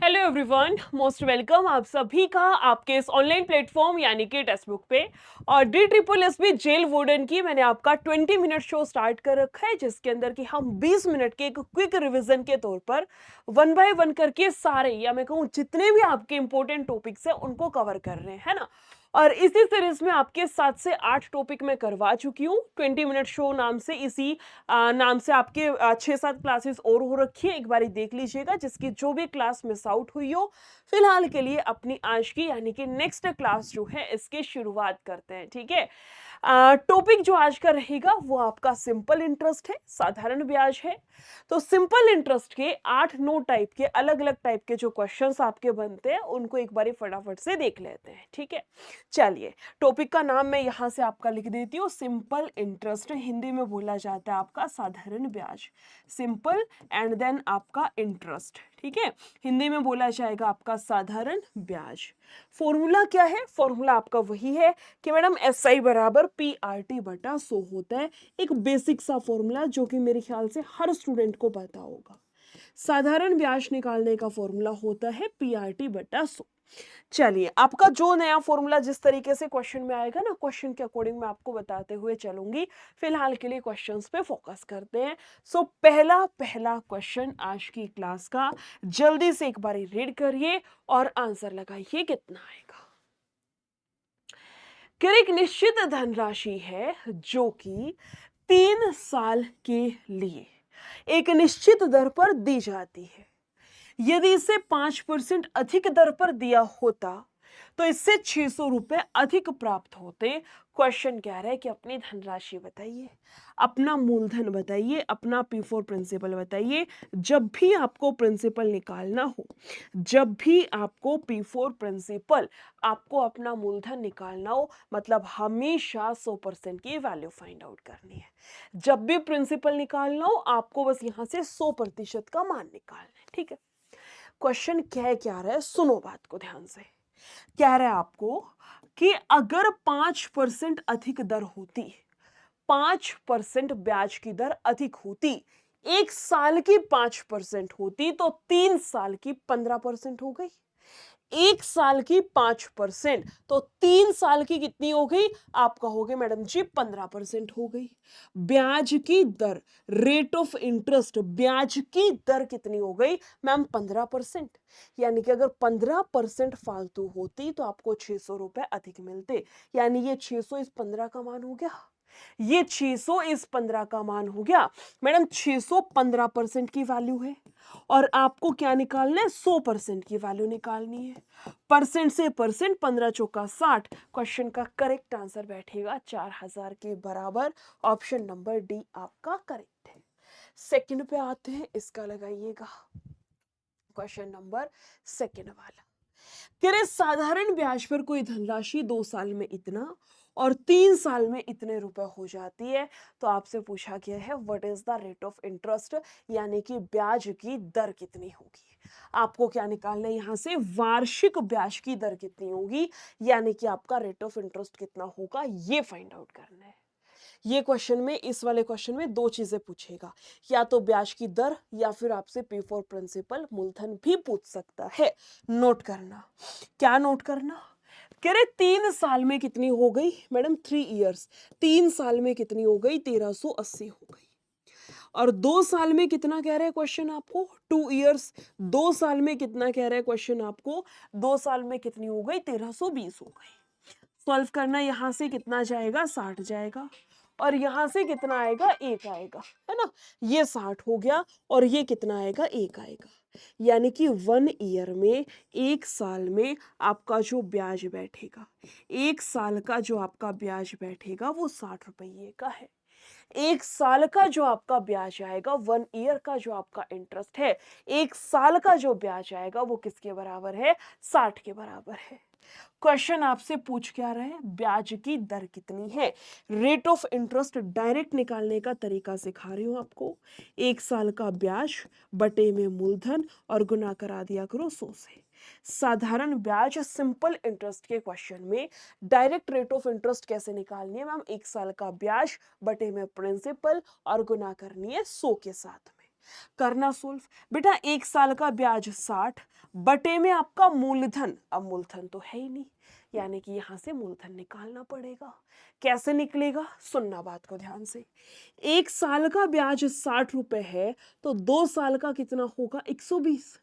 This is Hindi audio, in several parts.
हेलो एवरीवन, मोस्ट वेलकम आप सभी का आपके इस ऑनलाइन प्लेटफॉर्म यानी कि टेक्स्ट बुक पे। और D triple S B jail warden की मैंने आपका 20 मिनट शो स्टार्ट कर रखा है, जिसके अंदर कि हम 20 मिनट के एक क्विक रिवीजन के तौर पर वन बाय वन करके सारे या मैं कहूँ जितने भी आपके इंपॉर्टेंट टॉपिक्स हैं उनको कवर कर रहे हैं, है ना। और इसी सीरीज में आपके 7 से 8 टॉपिक मैं करवा चुकी हूँ। 20 मिनट शो नाम से इसी नाम से आपके 6-7 क्लासेस और हो रखी है, एक बारी देख लीजिएगा। जिसकी जो भी क्लास मिस आउट हुई हो, फिलहाल के लिए अपनी आज की यानी कि नेक्स्ट क्लास जो है इसकी शुरुआत करते हैं, ठीक है। टॉपिक जो आज का रहेगा वो आपका सिंपल इंटरेस्ट है, साधारण ब्याज है। तो सिंपल इंटरेस्ट के 8-9 टाइप के अलग अलग टाइप के जो क्वेश्चंस आपके बनते हैं उनको एक बारी फटाफट से देख लेते हैं, ठीक है। चलिए, टॉपिक का नाम मैं यहां से आपका लिख देती हूँ, सिंपल इंटरेस्ट। हिंदी में बोला जाता है आपका साधारण ब्याज, सिंपल एंड देन आपका इंटरेस्ट, ठीक है। हिंदी में बोला जाएगा आपका साधारण ब्याज। फॉर्मूला क्या है? फॉर्मूला आपका वही है कि मैडम एस आई बराबर पी आर टी बटा 100 होता है। एक बेसिक सा फॉर्मूला जो कि मेरे ख्याल से हर स्टूडेंट को पता होगा। साधारण ब्याज निकालने का फॉर्मूला होता है पी आर टी बटा 100। चलिए, आपका जो नया फॉर्मूला जिस तरीके से क्वेश्चन में आएगा ना, क्वेश्चन के अकॉर्डिंग मैं आपको बताते हुए चलूंगी। फिलहाल के लिए क्वेश्चंस पे फोकस करते हैं। सो पहला पहला क्वेश्चन आज की क्लास का, जल्दी से एक बारी रीड करिए और आंसर लगाइए कितना आएगा। कि एक निश्चित धनराशि है जो कि 3 साल के लिए एक निश्चित दर पर दी जाती है। यदि इसे 5% अधिक दर पर दिया होता तो इससे 600 रुपए अधिक प्राप्त होते। क्वेश्चन कह रहा है कि अपनी धनराशि बताइए, अपना मूलधन बताइए, अपना पी फॉर प्रिंसिपल बताइए। जब भी आपको प्रिंसिपल निकालना हो, जब भी आपको पी फॉर प्रिंसिपल, आपको अपना मूलधन निकालना हो, मतलब हमेशा 100% की वैल्यू फाइंड आउट करनी है। जब भी प्रिंसिपल निकालना हो, आपको बस यहां से 100% का मान निकालना है, ठीक है। क्वेश्चन क्या रहा है, सुनो बात को ध्यान से। कह रहा है आपको कि अगर 5% अधिक दर होती, 5% ब्याज की दर अधिक होती, 1 साल की 5% होती तो 3 साल की 15% हो गई। 1 साल की 5% तो 3 साल की कितनी हो गई? आप कहोगे मैडम जी 15% हो गई। ब्याज की दर, रेट ऑफ इंटरेस्ट, ब्याज की दर कितनी हो गई मैम? 15%। यानी कि अगर 15% फालतू होती तो आपको 600 रुपए अधिक मिलते। यानी ये 600 इस 15 का मान हो गया, ये 600 इस 15 का मान हो गया। मैडम 600 15% की वैल्यू है और आपको क्या निकालना है? 100% की वैल्यू निकालनी है। परसेंट से परसेंट, 15 चौका 60। क्वेश्चन का करेक्ट आंसर बैठेगा 4000 के बराबर। ऑप्शन नंबर डी आपका करेक्ट है। सेकंड पे आते हैं, इसका लगाइएगा क्वेश्चन नंबर सेकंड वाला। तेरे साधारण ब्याज पर कोई धनराशि 2 साल में इतना और 3 साल में इतने रुपए हो जाती है। तो आपसे पूछा गया है what is the rate of interest, यानी कि ब्याज की दर कितनी होगी। आपको क्या निकालना है यहां से? वार्षिक ब्याज की दर कितनी होगी, यानी कि आपका रेट ऑफ इंटरेस्ट कितना होगा, ये फाइंड आउट करना है। ये क्वेश्चन में, इस वाले क्वेश्चन में दो चीजें पूछेगा, या तो ब्याज की दर या फिर आपसे पे फॉर प्रिंसिपल मूलधन भी पूछ सकता है। नोट करना, क्या नोट करना? कह रहे 3 साल में कितनी हो गई मैडम? 3 इयर्स। 3 साल में कितनी हो गई? 1380 हो गई। और 2 साल में कितना कह रहे हैं क्वेश्चन आपको? 2 इयर्स। 2 साल में कितना कह रहे हैं क्वेश्चन आपको? 2 साल में कितनी हो गई? 1320 हो गई। सॉल्व करना, यहां से कितना जाएगा? 60 जाएगा और यहां से कितना आएगा? 1 आएगा, है ना। ये 60 हो गया और ये कितना आएगा? 1 आएगा। यानी कि 1 ईयर में, 1 साल में आपका जो ब्याज बैठेगा, 1 साल का जो आपका ब्याज बैठेगा वो 60 रुपये का है। 1 साल का जो आपका ब्याज आएगा, 1 ईयर का जो आपका इंटरेस्ट है, 1 साल का जो ब्याज आएगा वो किसके बराबर है? 60 के बराबर है। क्वेश्चन आपसे पूछ क्या रहा है? ब्याज की दर कितनी है। रेट ऑफ इंटरेस्ट डायरेक्ट निकालने का तरीका सिखा रही हूं आपको। 1 साल का ब्याज बटे में मूलधन और गुना करा दिया करो 100 से। साधारण ब्याज, सिंपल इंटरेस्ट के क्वेश्चन में डायरेक्ट रेट ऑफ इंटरेस्ट कैसे निकालनी है मैम? 1 साल का ब्याज बटे में प्रिंसिपल और गुना करनी है 100 के साथ में। करना सोल्व। बेटा 1 साल का ब्याज 60 बटे में आपका मूलधन, अब मूलधन तो है ही नहीं, यानी कि यहां से मूलधन निकालना पड़ेगा। कैसे निकलेगा, सुनना बात को ध्यान से। 1 साल का ब्याज 60 रुपए है तो 2 साल का कितना होगा, 120।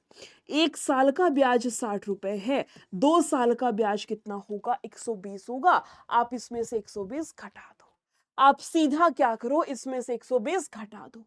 1 साल का ब्याज 60 रुपए है, 2 साल का ब्याज कितना होगा, 120 होगा। आप इसमें से 120 घटा दो। आप सीधा क्या करो, इसमें से 120 घटा दो।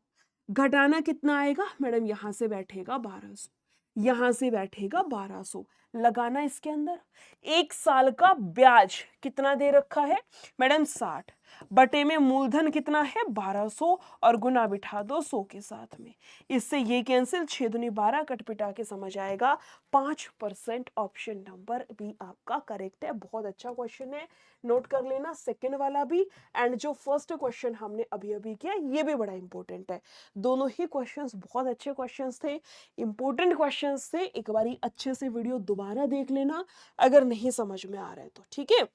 घटाना कितना आएगा मैडम, यहां से बैठेगा 1200, यहां से बैठेगा 1200। लगाना इसके अंदर। 1 साल का ब्याज कितना दे रखा है मैडम, 60 बटे में मूलधन कितना है 1200 और गुना बिठा दो 100 के साथ में। इससे ये कैंसिल, 6 दूनी 12, कटपिटा के समझ आएगा 5%। ऑप्शन नंबर बी आपका करेक्ट है। बहुत अच्छा क्वेश्चन है, नोट कर लेना सेकंड वाला भी, एंड जो फर्स्ट क्वेश्चन हमने अभी अभी किया ये भी बड़ा इंपॉर्टेंट है। दोनों ही क्वेश्चंस बहुत अच्छे क्वेश्चंस थे, इंपॉर्टेंट क्वेश्चंस थे। एक बारी अच्छे से वीडियो दोबारा देख लेना अगर नहीं समझ में आ रहा है तो, ठीक है।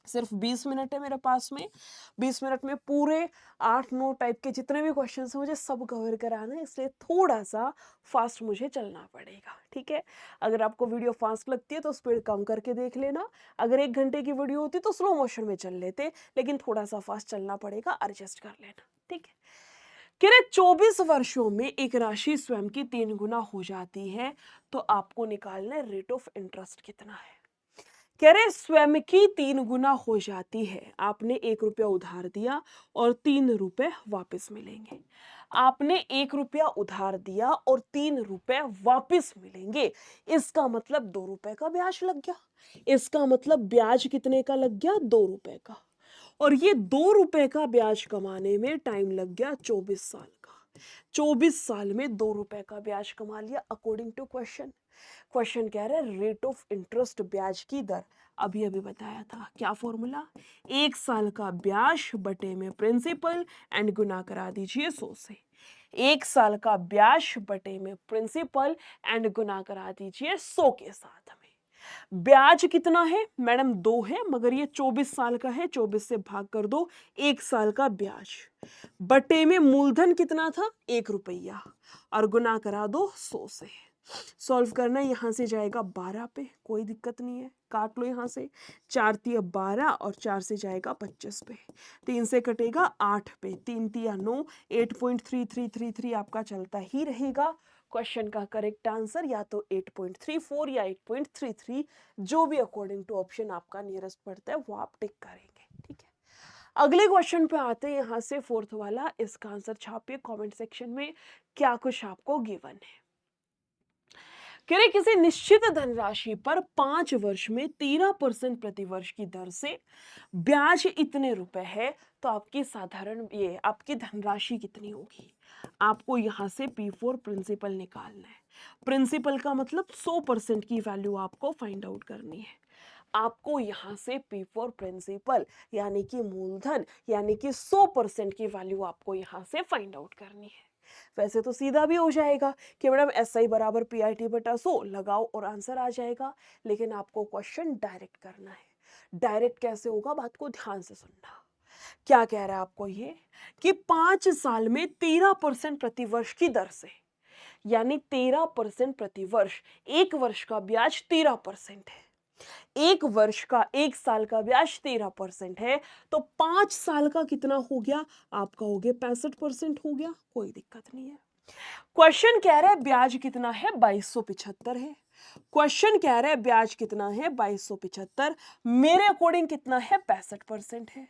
सिर्फ 20 मिनट है मेरे पास में, 20 मिनट में पूरे 8-9 टाइप के जितने भी क्वेश्चन हैं मुझे सब कवर कराना है, इसलिए थोड़ा सा फास्ट मुझे चलना पड़ेगा, ठीक है। अगर आपको वीडियो फास्ट लगती है तो स्पीड कम करके देख लेना, अगर 1 घंटे की वीडियो होती तो स्लो मोशन में चल लेते, लेकिन थोड़ा सा फास्ट चलना पड़ेगा, एडजस्ट कर लेना, ठीक है। कह रहे 24 वर्षों में एक राशि स्वयं की 3 गुना हो जाती है तो आपको निकालना है रेट ऑफ इंटरेस्ट कितना है। कह रहे स्वयं की 3 गुना हो जाती है, आपने 1 रुपया उधार दिया और 3 रुपए वापस मिलेंगे। आपने 1 रुपया उधार दिया और 3 रुपए वापस मिलेंगे, इसका मतलब 2 रुपए का ब्याज लग गया। इसका मतलब ब्याज कितने का लग गया, 2 रुपए का। और ये 2 रुपए का ब्याज कमाने में टाइम लग गया 24 साल का। 24 साल में 2 रुपए का ब्याज कमा लिया अकॉर्डिंग टू क्वेश्चन। क्वेश्चन कह रहा है रेट ऑफ इंटरेस्ट, ब्याज की दर। अभी अभी बताया था क्या फॉर्मूला, 1 साल का ब्याज बटे में प्रिंसिपल एंड गुना करा दीजिए 100 से। 1 साल का ब्याज बटे में प्रिंसिपल एंड गुना करा दीजिए 100 के साथ में। ब्याज कितना है मैडम, 2 है, मगर ये 24 साल का है, 24 से भाग कर दो 1 साल का ब्याज बटे में मूलधन कितना था, 1 रुपया, और गुना करा दो 100 से। सॉल्व करना है, यहां से जाएगा 12 पे, कोई दिक्कत नहीं है, काट लो यहां से। 4 तिया 12 और 4 से जाएगा 25 पे, 3 से कटेगा 8 पे, 3 तिया 9, 8.3333 आपका चलता ही रहेगा। क्वेश्चन का करेक्ट आंसर या तो 8.34 या 8.33, जो भी अकॉर्डिंग टू ऑप्शन आपका नियरेस्ट पड़ता है वो आप टिक करेंगे, ठीक है। अगले क्वेश्चन पे आते हैं, यहां से फोर्थ वाला, इसका आंसर छापिए कमेंट सेक्शन में, क्या कुछ आपको गिवन है। कह रहे किसी निश्चित धनराशि पर 5 वर्ष में 13% प्रतिवर्ष की दर से ब्याज इतने रुपए है तो आपकी साधारण ये आपकी धनराशि कितनी होगी। आपको यहां से P4 प्रिंसिपल निकालना है। प्रिंसिपल का मतलब 100% की वैल्यू आपको फाइंड आउट करनी है। आपको यहां से P4 प्रिंसिपल यानी कि मूलधन यानी कि 100% की वैल्यू आपको यहां से फाइंड आउट करनी है। वैसे तो सीधा भी हो जाएगा कि मैडम SI बराबर PIT बटा 100 लगाओ और आंसर आ जाएगा, लेकिन आपको क्वेश्चन डायरेक्ट करना है। डायरेक्ट कैसे होगा, बात को ध्यान से सुनना। क्या कह रहा है आपको ये कि 5 साल में 13% प्रतिवर्ष की दर से, यानी 13% प्रतिवर्ष, 1 वर्ष का ब्याज 13% है। 1 वर्ष का 1 साल का ब्याज 13% है, तो 5 साल का कितना हो गया आपका, हो गया 65% हो गया, कोई दिक्कत नहीं है। क्वेश्चन कह रहा है ब्याज कितना है, 2275 है। क्वेश्चन कह रहा है ब्याज कितना है, 2275, मेरे अकॉर्डिंग कितना है, 65% है।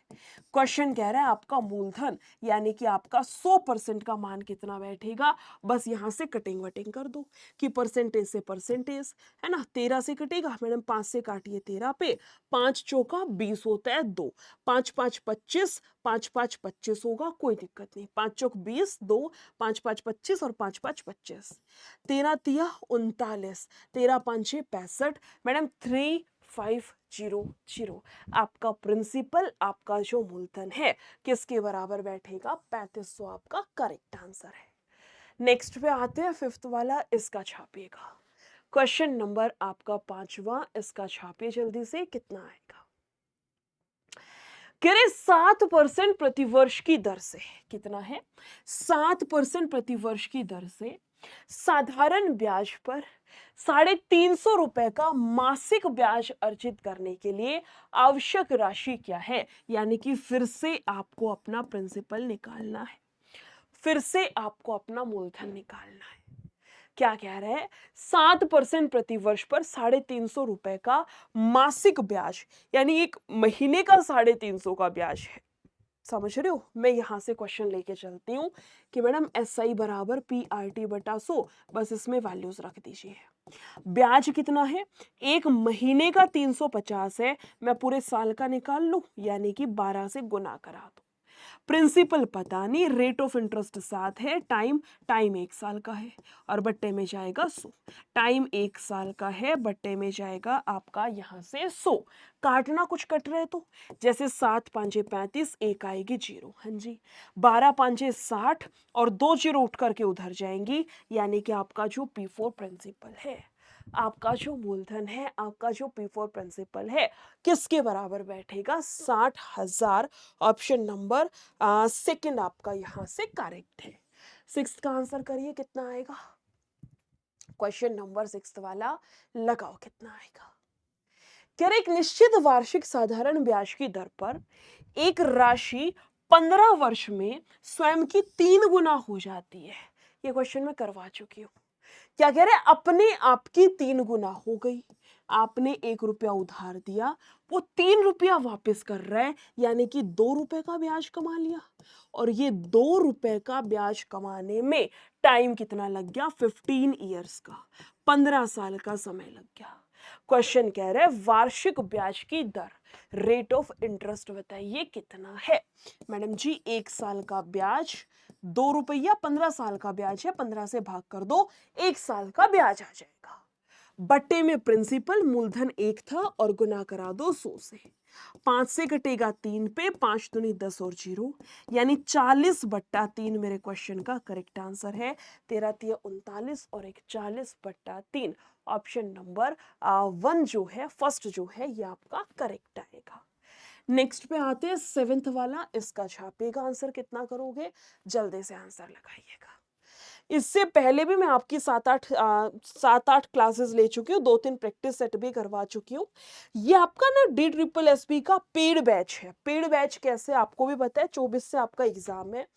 क्वेश्चन कह रहा है आपका मूलधन यानी कि आपका 100% का मान कितना बैठेगा, बस यहां से कटिंग वटिंग कर दो कि परसेंटेज से परसेंटेज है ना, 13 से कटेगा मैडम, 5 से काटिए 13 पे, 5 चौका 20 होता है 2, 5 5 25, 5 5 25 होगा, कोई दिक्कत नहीं, 5 चौक 20, 2, 5 5 25 और 5 5 25, 13 तिया 39, 13 5 65, मैडम 3500। आपका प्रिंसिपल आपका जो मूलधन है किसके बराबर बैठेगा, 3500 आपका करेक्ट आंसर है। नेक्स्ट पे आते हैं फिफ्थ वाला, इसका छापिएगा। क्वेश्चन नंबर आपका 5वां, इसका छापिए जल्दी से, कितना आएगा। कह रहे 7% प्रतिवर्ष की दर से, कितना है, 7% प्रतिवर्ष की दर से साधारण ब्याज पर 350 रुपए का मासिक ब्याज अर्जित करने के लिए आवश्यक राशि क्या है। यानी कि फिर से आपको अपना प्रिंसिपल निकालना है, फिर से आपको अपना मूलधन निकालना है। क्या कह रहे हैं, 7% प्रतिवर्ष पर 350 रुपए का मासिक ब्याज, यानी एक महीने का 350 का ब्याज है। समझ रहे हो, मैं यहां से क्वेश्चन लेके चलती हूँ कि मैडम SI बराबर PRT बटा 100, बस इसमें वैल्यूज रख दीजिए। ब्याज कितना है, एक महीने का 350 है, मैं पूरे साल का निकाल लूं, यानी कि 12 से गुना करा दो। प्रिंसिपल पता नहीं, रेट ऑफ इंटरेस्ट 7 है, टाइम टाइम 1 साल का है और बट्टे में जाएगा 100। टाइम 1 साल का है, बट्टे में जाएगा आपका यहां से 100। काटना कुछ कट रहे तो, जैसे 7 5 35, एक आएगी 0, हाँ जी, 12 5 60 और 2 0 उठ करके उधर जाएंगी, यानी कि आपका जो P4 प्रिंसिपल है, आपका जो मूलधन है, आपका जो P4 प्रिंसिपल है, किसके बराबर बैठेगा, 60,000। ऑप्शन नंबर सेकंड आपका यहां से करेक्ट है। 6th का आंसर करिए, कितना आएगा, क्वेश्चन नंबर 6 वाला लगाओ कितना आएगा। कह रहे एक निश्चित वार्षिक साधारण ब्याज की दर पर एक राशि 15 वर्ष में स्वयं की 3 गुना हो जाती है। ये क्वेश्चन मैं करवा चुकी हूं। क्या कह रहे हैं, अपने आप की 3 गुना हो गई। आपने 1 रुपया उधार दिया, वो 3 रुपया वापस कर रहा है, यानी कि 2 रुपए का ब्याज कमा लिया। और ये 2 रुपए का ब्याज कमाने में टाइम कितना लग गया, 15 ईयर्स का, 15 साल का समय लग गया। क्वेश्चन कह रहा है वार्षिक ब्याज की दर, रेट ऑफ इंटरेस्ट बताइए कितना है। मैडम जी 1 साल का ब्याज 2 रुपया, 15 साल का ब्याज है, 15 से भाग कर दो, 1 साल का ब्याज आ जाएगा। बट्टे में प्रिंसिपल, मूलधन 1 था और गुना करा दो 100 से। 5 से कटेगा 3 पे, 5 दूनी 10 और 0, यानी 40/3 मेरे क्वेश्चन का करेक्ट आंसर है। 13 3 39 और 40/3, ऑप्शन नंबर 1 जो है, फर्स्ट जो है, ये आपका करेक्ट आएगा। नेक्स्ट पे आते हैं 7th वाला, इसका छापेगा आंसर कितना करोगे, जल्दी से आंसर लगाइएगा। इससे पहले भी मैं आपकी 7-8 क्लासेस ले चुकी हूँ, 2-3 प्रैक्टिस सेट भी करवा चुकी हूँ। ये आपका ना DSSB का पेड बैच है। पेड बैच कैसे, आपको भी पता है, 24 से आपका एग्जाम है,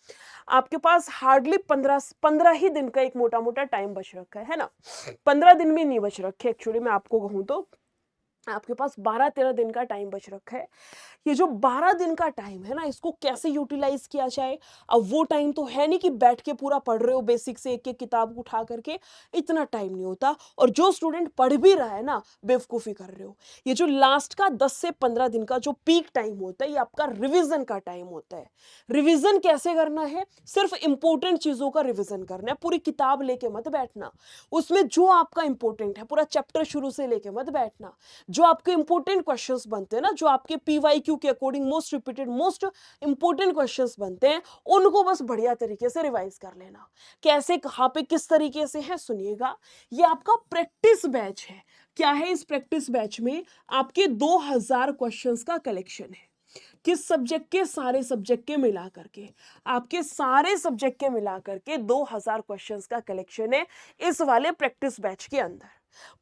आपके पास हार्डली 15 ही दिन का एक मोटा मोटा टाइम बच रखा है ना, 15 दिन भी नहीं बच रखे एक्चुअली, मैं आपको कहूँ तो आपके पास 12-13 दिन का टाइम बच रखा है। ये जो 12 दिन का टाइम है ना, इसको कैसे यूटिलाइज किया जाए। अब वो टाइम तो है नहीं कि बैठ के पूरा पढ़ रहे हो बेसिक से एक एक किताब उठा करके, इतना टाइम नहीं होता। और जो स्टूडेंट पढ़ भी रहा है ना, बेवकूफ़ी कर रहे हो। ये जो लास्ट का 10 से 15 दिन का जो पीक टाइम होता है, ये आपका रिविजन का टाइम होता है। रिविजन कैसे करना है, सिर्फ इंपॉर्टेंट चीज़ों का रिविजन करना है, पूरी किताब लेके मत बैठना। उसमें जो आपका इंपॉर्टेंट है, पूरा चैप्टर शुरू से लेके मत बैठना। जो आपके इंपॉर्टेंट क्वेश्चंस बनते हैं ना, जो आपके PYQ के according most repeated, most important questions बनते हैं, उनको बस बढ़िया तरीके से रिवाइज कर लेना। कैसे, कहाँ पे, किस तरीके से है, सुनिएगा। ये आपका प्रैक्टिस बैच है। क्या है इस प्रैक्टिस बैच में, आपके 2000 क्वेश्चंस का कलेक्शन है। किस सब्जेक्ट के, सारे सब्जेक्ट के मिला करके, आपके सारे सब्जेक्ट के मिला करके 2000 क्वेश्चंस का कलेक्शन है इस वाले प्रैक्टिस बैच के अंदर।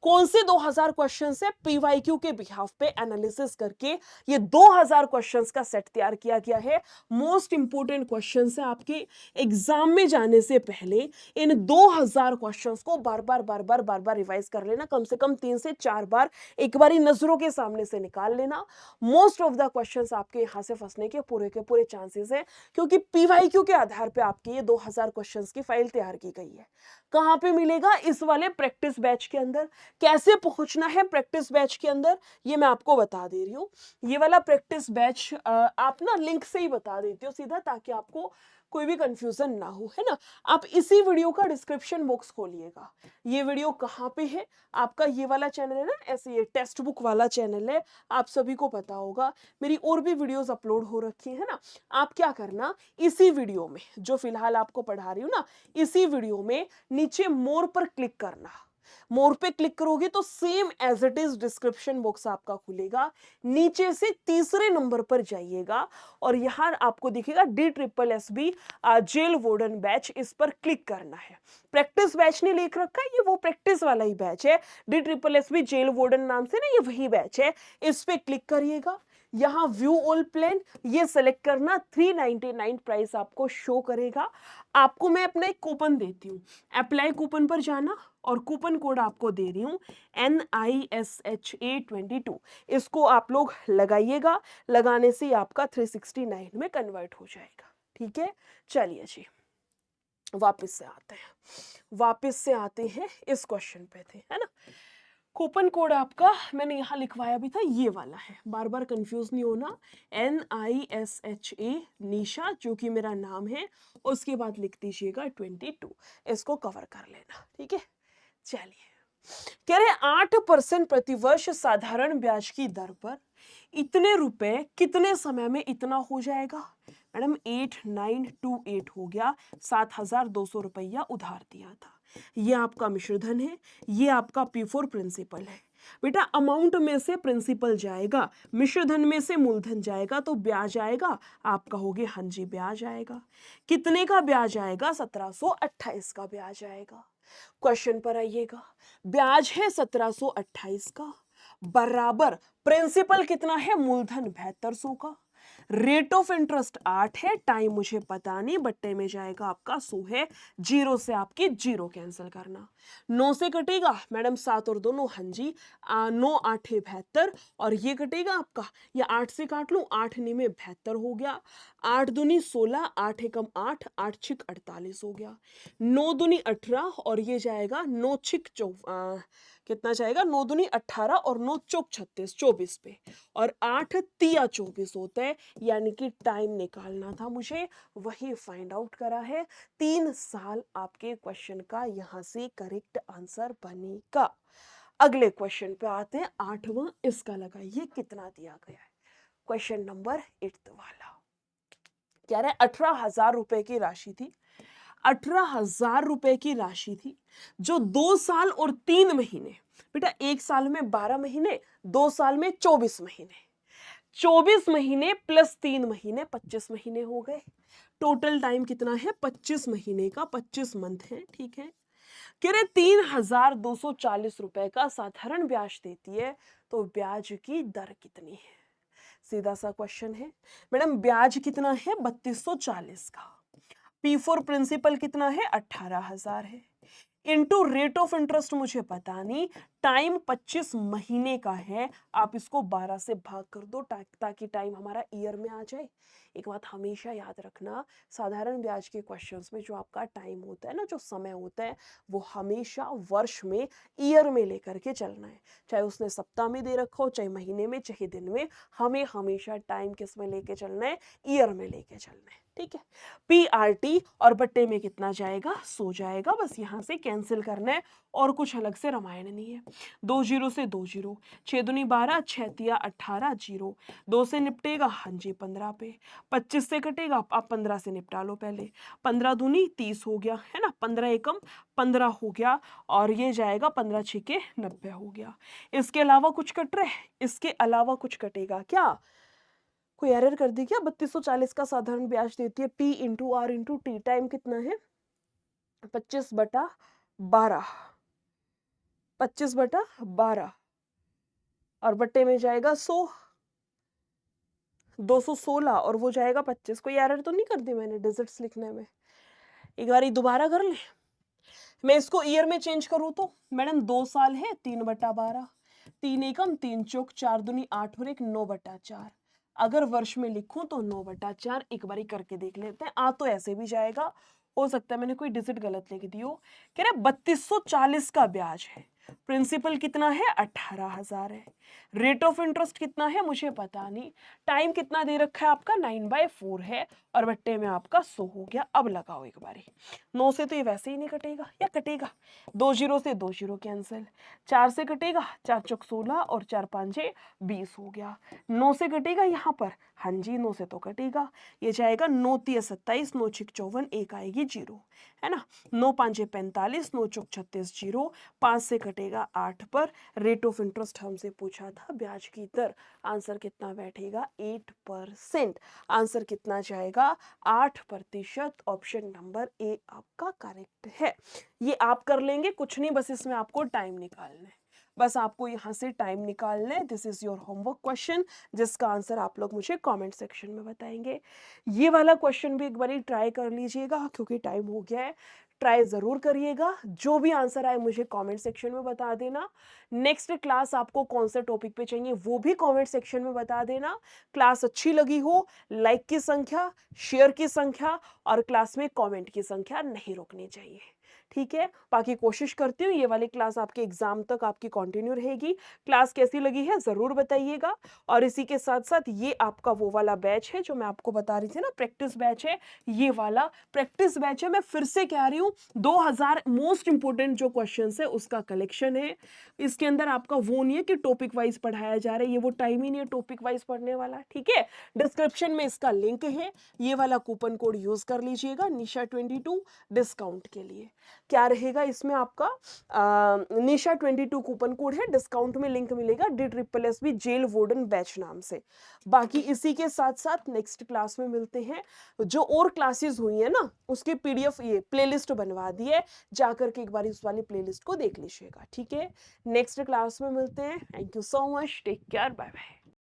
कौन से 2000 क्वेश्चन है, PYQ के बिहाफ पे एनालिसिस करके ये 2000 क्वेश्चंस का सेट तैयार किया गया है। मोस्ट इंपोर्टेंट क्वेश्चंस है आपके एग्जाम में जाने से पहले। इन 2000 क्वेश्चंस को बार बार रिवाइज कर लेना, कम से कम 3 से 4 बार, एक बारी नजरों के सामने से निकाल लेना। मोस्ट ऑफ द क्वेश्चंस आपके यहां से फंसने के पूरे चांसेस है, क्योंकि PYQ के आधार पे आपके ये 2000 क्वेश्चंस की फाइल तैयार की गई है। कहां पे मिलेगा, इस वाले प्रैक्टिस बैच के अंदर। कैसे पहुंचना है प्रैक्टिस बैच के अंदर, ये मैं आपको बता दे रही हूँ। ये वाला प्रैक्टिस बैच आप ना लिंक से ही बता देती हूँ सीधा, ताकि आपको कोई भी कंफ्यूजन ना हो, है ना। आप इसी वीडियो का डिस्क्रिप्शन बॉक्स खोलिएगा। ये वीडियो कहाँ पे है, आपका ये वाला चैनल है ना, ऐसे ये टेक्स्ट बुक वाला चैनल है, आप सभी को पता होगा। मेरी और भी वीडियोस अपलोड हो रखी है ना। आप क्या करना, इसी वीडियो में जो फिलहाल आपको पढ़ा रही हूँ ना, इसी वीडियो में नीचे मोर पर क्लिक करना। मोर पे क्लिक करोगे तो same as it is description box आपका खुलेगा, नीचे से तीसरे नंबर पर जाइएगा और यहाँ आपको दिखेगा DSSB जेल वार्डन बैच, इस पर क्लिक करना है। प्रैक्टिस बैच ने लिख रखा है, ये वो प्रैक्टिस वाला ही बैच है, DSSB जेल वार्डन नाम से ना, ये वही बैच है। इस पे क्लिक करिएगा, यहाँ व्यू ऑल प्लान ये सेलेक्ट करना, 399 प्राइस आपको शो करेगा। आपको मैं अपना एक कूपन देती हूँ, अप्लाई कूपन पर जाना और कूपन कोड आपको दे रही हूँ NISHA22, इसको आप लोग लगाइएगा, लगाने से आपका 369 में कन्वर्ट हो जाएगा। ठीक है, चलिए जी वापस से आते हैं इस क्वेश्चन पे थे, है ना। कूपन कोड आपका मैंने यहाँ लिखवाया भी था, ये वाला है, बार बार कंफ्यूज नहीं होना। NISHA निशा, जो कि मेरा नाम है, उसके बाद लिख दीजिएगा 22, इसको कवर कर लेना। ठीक है, चलिए कह रहे 8% प्रतिवर्ष साधारण ब्याज की दर पर इतने रुपए कितने समय में इतना हो जाएगा। मैडम 8928 हो गया, 7200 रुपया उधार दिया था। ये आपका मिश्रधन है, ये आपका P4 प्रिंसिपल है। बेटा अमाउंट में से प्रिंसिपल जाएगा, मिश्रधन में से मूलधन जाएगा, तो ब्याज आएगा, आप कहोगे हाँ जी ब्याज आएगा। कितने का ब्याज आएगा? 1728 का ब्याज आएगा। क्वेश्चन पर आइएगा, ब्याज है 1728 का, बराबर प्रिंसिपल कितना है? मूलधन 7200 का, रेट ऑफ इंटरेस्ट 8 है, टाइम मुझे पता नहीं, बट्टे में जाएगा आपका 100 है, जीरो से आपकी जीरो कैंसिल करना, 9 से कटेगा मैडम 7 और 2 9, हाँ जी 9 8 72, और ये कटेगा आपका, या 8 से काट लूं, 8 9 में 72 हो गया, 8 दूनी 16, 8 एकम 8, 8 छिक 48 हो गया, 9 दूनी 18, और ये जाएगा 9 छिक कितना जाएगा, 9 दूनी 18 और 9 चौक 36, 24 पे, और 8 तिया 24 होता है, यानी कि टाइम निकालना था मुझे, वही फाइंड आउट करा है। 3 साल आपके क्वेश्चन का यहां से करेक्ट आंसर बनेगा। अगले क्वेश्चन पे आते हैं, 8वां, इसका लगाइए कितना दिया गया है। क्वेश्चन नंबर 8 वाला कह रहा है 18,000 रुपए की राशि थी, 18,000 रुपए की राशि थी जो 2 साल और 3 महीने, बेटा 1 साल में 12 महीने, 2 साल में 24 महीने, 24 महीने प्लस 3 महीने 25 महीने हो गए। टोटल टाइम कितना है? 25 महीने का, 25 मंथ है। ठीक है, कह रहे 3,240 रुपए का साधारण ब्याज देती है, तो ब्याज की दर कितनी है? सीधा सा क्वेश्चन है मैडम, ब्याज कितना है? 3240 का, P4 प्रिंसिपल कितना है? 18,000 है, इनटू रेट ऑफ इंटरेस्ट मुझे पता नहीं, टाइम 25 महीने का है, आप इसको 12 से भाग कर दो ताकि टाइम हमारा ईयर में आ जाए। एक बात हमेशा याद रखना, साधारण ब्याज के क्वेश्चंस में जो आपका टाइम होता है ना, जो समय होता है, वो हमेशा वर्ष में, ईयर में लेकर के चलना है, चाहे उसने सप्ताह में दे रखा हो, चाहे महीने में, चाहे दिन में, हमें हमेशा टाइम किस में लेके चलना है? ईयर में लेके चलना है। ठीक है, PRT और बट्टे में कितना जाएगा? 100 जाएगा, बस यहां से कैंसिल करना है, और कुछ अलग से रामायण नहीं है। 2 जीरो से 2 जीरो, 6 दूनी 12, 6 तिया 18, जीरो, 2 से निपटेगा, हाँ जी 15 पे, 25 से कटेगा, आप 15 से निपटा लो पहले, 15 दूनी 30 हो गया, है ना, 15 एकम 15 हो गया, और ये जाएगा 15 छिके 90 हो गया। इसके अलावा कुछ कट रहा है? इसके अलावा कुछ कटेगा क्या? कोई एरर कर दी क्या? 3240 का साधारण ब्याज देती है, P into R into T, time कितना है? 25/12, 25/12, और बट्टे में जाएगा 100, 216, और वो जाएगा 25। कोई एरर तो नहीं कर दी मैंने डिजिट्स लिखने में? एक बार दोबारा कर ले, मैं इसको ईयर में चेंज करूँ तो मैडम 2 साल है, 3/12, 3 एकम 3 चौक 4 दूनी 8 और 1 9/4, अगर वर्ष में लिखूं तो 9/4, एक बारी करके देख लेते हैं। आ तो ऐसे भी जाएगा, हो सकता है मैंने कोई डिजिट गलत लिख दी हो। कह रहे 3240 का ब्याज है, प्रिंसिपल कितना है 18,000 है, रेट ऑफ इंटरेस्ट कितना है मुझे पता नहीं, टाइम कितना दे रखा है आपका 9/4 है और बट्टे में आपका 100 हो गया। अब लगाओ एक बारी, 9 से तो ये वैसे ही नहीं कटेगा या कटेगा, 2 जीरो से 2 जीरो कैंसिल, 4 से कटेगा, 4 चौक 16 और 4 पांचे 20 हो गया, 9 से कटेगा यहाँ पर, हाँ जी 9 से तो कटेगा, ये जाएगा 9 तिया 27, 9 छिक 54, एक आएगी जीरो, है ना, 9 पांचे 45, 9 चौक 36 जीरो, 5 से कटेगा 8 पर, रेट ऑफ इंटरेस्ट हमसे पूछा था ब्याज की दर, आंसर कितना बैठेगा 8%, आंसर कितना जाएगा 8%, ऑप्शन नंबर ए आपका करेक्ट है। ये आप कर लेंगे, कुछ नहीं, बस इसमें आपको टाइम निकालना है, बस आपको यहाँ से टाइम निकालना है। This is your homework question, जिसका आंसर आप लोग मुझे कमेंट सेक्शन में बताएंगे। ये वाला क्वेश्चन भी एक बार ट्राई कर लीजिएगा, क्योंकि टाइम हो गया है, ट्राई ज़रूर करिएगा। जो भी आंसर आए मुझे कमेंट सेक्शन में बता देना। नेक्स्ट क्लास आपको कौन से टॉपिक पे चाहिए वो भी कमेंट सेक्शन में बता देना। क्लास अच्छी लगी हो, लाइक की संख्या, शेयर की संख्या और क्लास में कमेंट की संख्या नहीं रोकनी चाहिए, ठीक है। बाकी कोशिश करती हूँ ये वाली क्लास आपके एग्जाम तक आपकी कंटिन्यू रहेगी। क्लास कैसी लगी है ज़रूर बताइएगा। और इसी के साथ साथ ये आपका वो वाला बैच है जो मैं आपको बता रही थी ना, प्रैक्टिस बैच है, ये वाला प्रैक्टिस बैच है। मैं फिर से कह रही हूँ, 2000 मोस्ट इंपोर्टेंट जो क्वेश्चन है उसका कलेक्शन है। इसके अंदर आपका वो नहीं है कि टॉपिक वाइज पढ़ाया जा रहा है, ये वो टाइम ही नहीं है टॉपिक वाइज पढ़ने वाला, ठीक है। डिस्क्रिप्शन में इसका लिंक है, ये वाला कूपन कोड यूज कर लीजिएगा निशा 22 डिस्काउंट के लिए। क्या रहेगा इसमें आपका, निशा 22 कूपन कोड है, डिस्काउंट में लिंक मिलेगा DSSB जेल वार्डन बैच नाम से। बाकी इसी के साथ साथ नेक्स्ट क्लास में मिलते हैं। जो और क्लासेस हुई है ना उसके PDF ये प्लेलिस्ट बनवा दी है, जाकर के एक बार इस वाली प्लेलिस्ट को देख लीजिएगा, ठीक है। नेक्स्ट क्लास में मिलते हैं। Thank you so much, take care, bye bye.